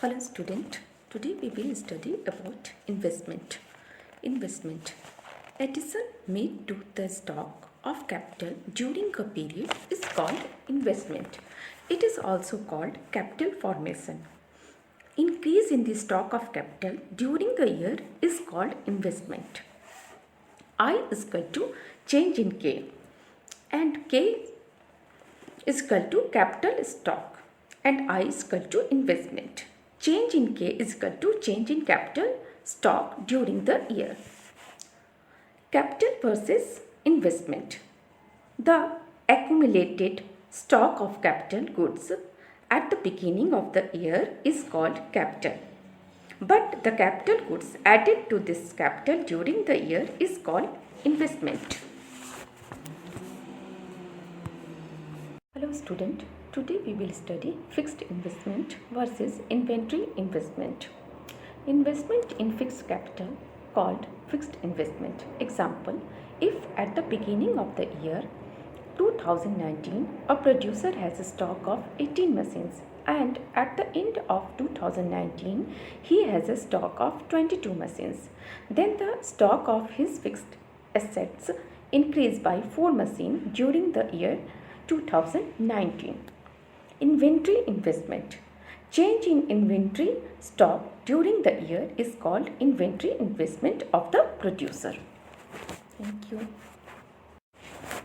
Hello student, today we will study about investment. Investment. Addition made to the stock of capital during a period is called investment. It is also called capital formation. Increase in the stock of capital during a year is called investment. I is equal to change in K and K is equal to capital stock and I is equal to investment. Change in K is equal to change in capital stock during the year. Capital versus investment. The accumulated stock of capital goods at the beginning of the year is called capital. But the capital goods added to this capital during the year is called investment. Hello student, today we will study fixed investment versus inventory investment. Investment in fixed capital called fixed investment. Example, if at the beginning of the year 2019 a producer has a stock of 18 machines and at the end of 2019 he has a stock of 22 machines, then the stock of his fixed assets increased by 4 machines during the year 2019. Inventory investment. Change in inventory stock during the year is called inventory investment of the producer. Thank you.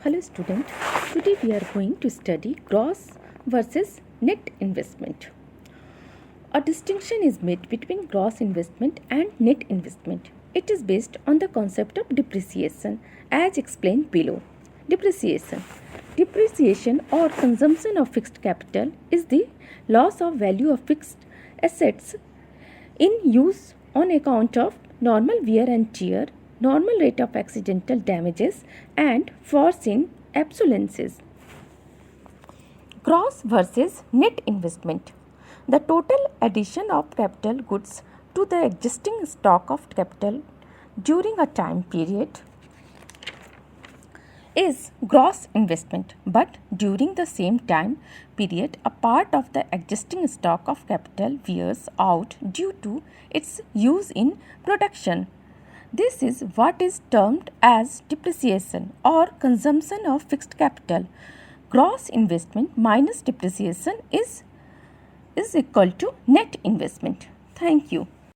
Hello student, today we are going to study gross versus net investment. A distinction is made between gross investment and net investment. It is based on the concept of depreciation as explained below. Depreciation. Depreciation or consumption of fixed capital is the loss of value of fixed assets in use on account of normal wear and tear, normal rate of accidental damages and foreseen obsolescence. Gross versus net investment. The total addition of capital goods to the existing stock of capital during a time period is gross investment, but during the same time period a part of the existing stock of capital wears out due to its use in production. This is what is termed as depreciation or consumption of fixed capital. Gross investment minus depreciation is equal to net investment. Thank you.